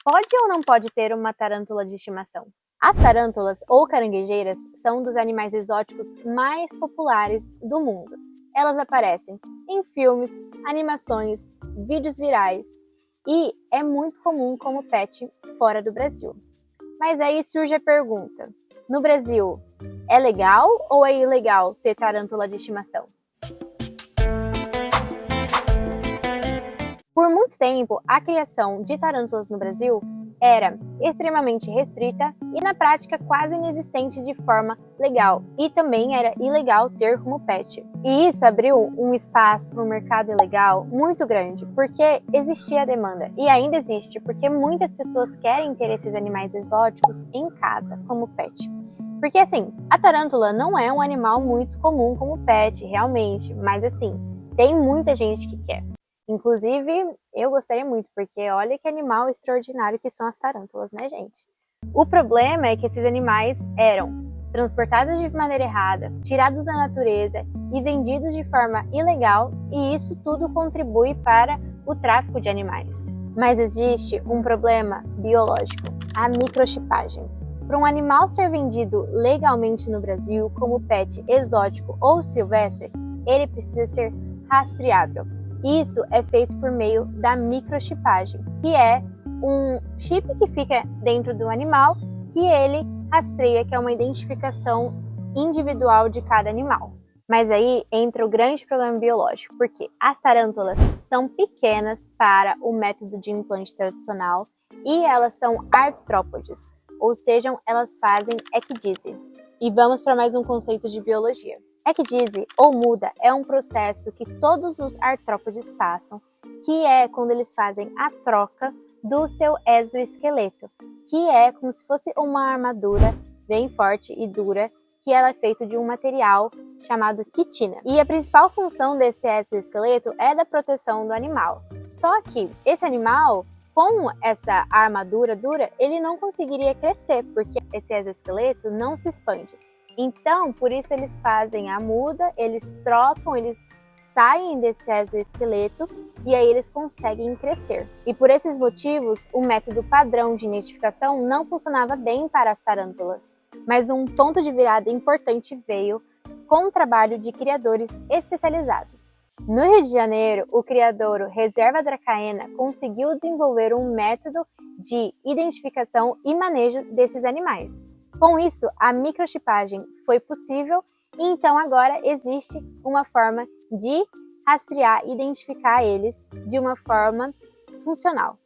Pode ou não pode ter uma tarântula de estimação? As tarântulas ou caranguejeiras são um dos animais exóticos mais populares do mundo. Elas aparecem em filmes, animações, vídeos virais e é muito comum como pet fora do Brasil. Mas aí surge a pergunta: no Brasil, é legal ou é ilegal ter tarântula de estimação? Por muito tempo, a criação de tarântulas no Brasil era extremamente restrita e, na prática, quase inexistente de forma legal, e também era ilegal ter como pet. E isso abriu um espaço para um mercado ilegal muito grande, porque existia a demanda, e ainda existe, porque muitas pessoas querem ter esses animais exóticos em casa, como pet. Porque assim, a tarântula não é um animal muito comum como pet, realmente, mas assim, tem muita gente que quer. Inclusive, eu gostaria muito, porque olha que animal extraordinário que são as tarântulas, né, gente? O problema é que esses animais eram transportados de maneira errada, tirados da natureza e vendidos de forma ilegal, e isso tudo contribui para o tráfico de animais. Mas existe um problema biológico, a microchipagem. Para um animal ser vendido legalmente no Brasil como pet exótico ou silvestre, ele precisa ser rastreável. Isso é feito por meio da microchipagem, que é um chip que fica dentro do animal que ele rastreia, que é uma identificação individual de cada animal. Mas aí entra o grande problema biológico, porque as tarântulas são pequenas para o método de implante tradicional e elas são artrópodes, ou seja, elas fazem ecdise. E vamos para mais um conceito de biologia. Ecdise ou muda é um processo que todos os artrópodes passam, que é quando eles fazem a troca do seu exoesqueleto, que é como se fosse uma armadura bem forte e dura, que ela é feita de um material chamado quitina. E a principal função desse exoesqueleto é da proteção do animal. Só que esse animal, com essa armadura dura, ele não conseguiria crescer, porque esse exoesqueleto não se expande. Então, por isso eles fazem a muda, eles trocam, eles saem desse exoesqueleto e aí eles conseguem crescer. E por esses motivos, o método padrão de identificação não funcionava bem para as tarântulas. Mas um ponto de virada importante veio com o trabalho de criadores especializados. No Rio de Janeiro, o criador Reserva Dracaena conseguiu desenvolver um método de identificação e manejo desses animais. Com isso, a microchipagem foi possível e então agora existe uma forma de rastrear e identificar eles de uma forma funcional.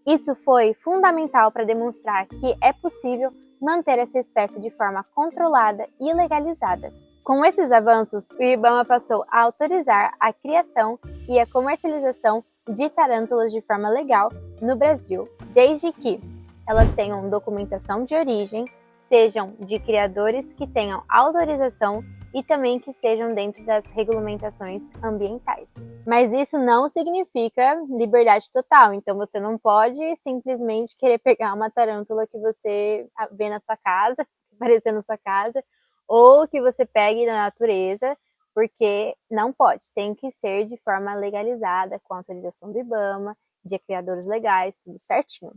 Isso foi fundamental para demonstrar que é possível manter essa espécie de forma controlada e legalizada. Com esses avanços, o IBAMA passou a autorizar a criação e a comercialização de tarântulas de forma legal no Brasil, desde que elas tenham documentação de origem, sejam de criadores que tenham autorização e também que estejam dentro das regulamentações ambientais. Mas isso não significa liberdade total, então você não pode simplesmente querer pegar uma tarântula que você vê na sua casa, aparecer na sua casa, ou que você pegue na natureza, porque não pode, tem que ser de forma legalizada, com autorização do IBAMA, de criadores legais, tudo certinho.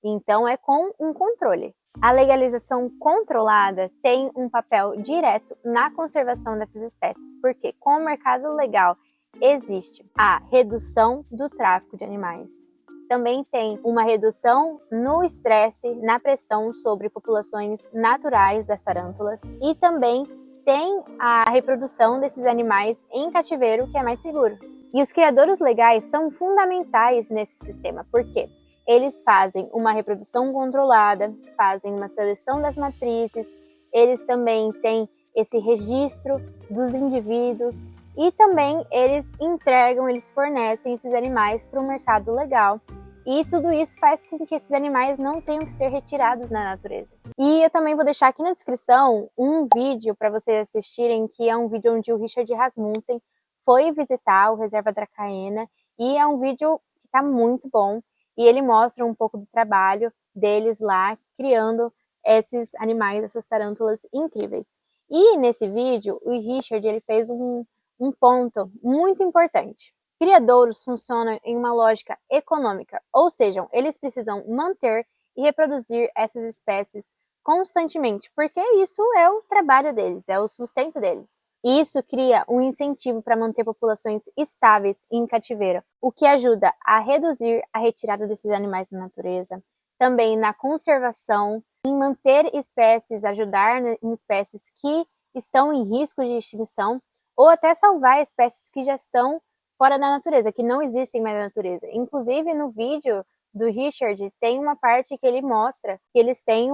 Então é com um controle. A legalização controlada tem um papel direto na conservação dessas espécies, porque com o mercado legal existe a redução do tráfico de animais. Também tem uma redução no estresse, na pressão sobre populações naturais das tarântulas e também tem a reprodução desses animais em cativeiro, que é mais seguro. E os criadores legais são fundamentais nesse sistema, porque eles fazem uma reprodução controlada, fazem uma seleção das matrizes, eles também têm esse registro dos indivíduos e também eles entregam, eles fornecem esses animais para o mercado legal. E tudo isso faz com que esses animais não tenham que ser retirados da natureza. E eu também vou deixar aqui na descrição um vídeo para vocês assistirem, que é um vídeo onde o Richard Rasmussen foi visitar o Reserva Dracaena, e é um vídeo que está muito bom. E ele mostra um pouco do trabalho deles lá, criando esses animais, essas tarântulas incríveis. E nesse vídeo, o Richard ele fez um ponto muito importante. Criadouros funcionam em uma lógica econômica, ou seja, eles precisam manter e reproduzir essas espécies constantemente, porque isso é o trabalho deles, é o sustento deles. E isso cria um incentivo para manter populações estáveis em cativeiro, o que ajuda a reduzir a retirada desses animais da natureza, também na conservação, em manter espécies, ajudar em espécies que estão em risco de extinção, ou até salvar espécies que já estão fora da natureza, que não existem mais na natureza. Inclusive, no vídeo do Richard, tem uma parte que ele mostra que eles têm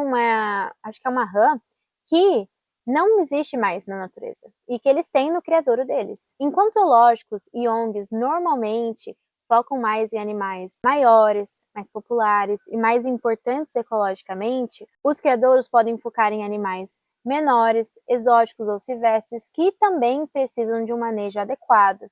acho que é uma rã, que não existe mais na natureza, e que eles têm no criadouro deles. Enquanto zoológicos e ONGs normalmente focam mais em animais maiores, mais populares e mais importantes ecologicamente, os criadouros podem focar em animais menores, exóticos ou silvestres, que também precisam de um manejo adequado.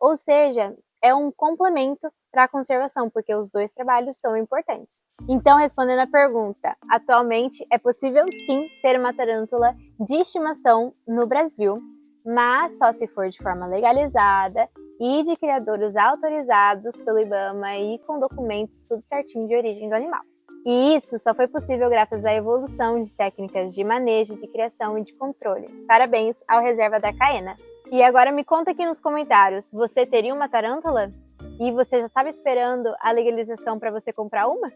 Ou seja, é um complemento para a conservação, porque os dois trabalhos são importantes. Então, respondendo à pergunta, atualmente é possível sim ter uma tarântula de estimação no Brasil, mas só se for de forma legalizada e de criadores autorizados pelo IBAMA e com documentos tudo certinho de origem do animal. E isso só foi possível graças à evolução de técnicas de manejo, de criação e de controle. Parabéns ao Reserva da Caena! E agora me conta aqui nos comentários, você teria uma tarântula? E você já estava esperando a legalização para você comprar uma?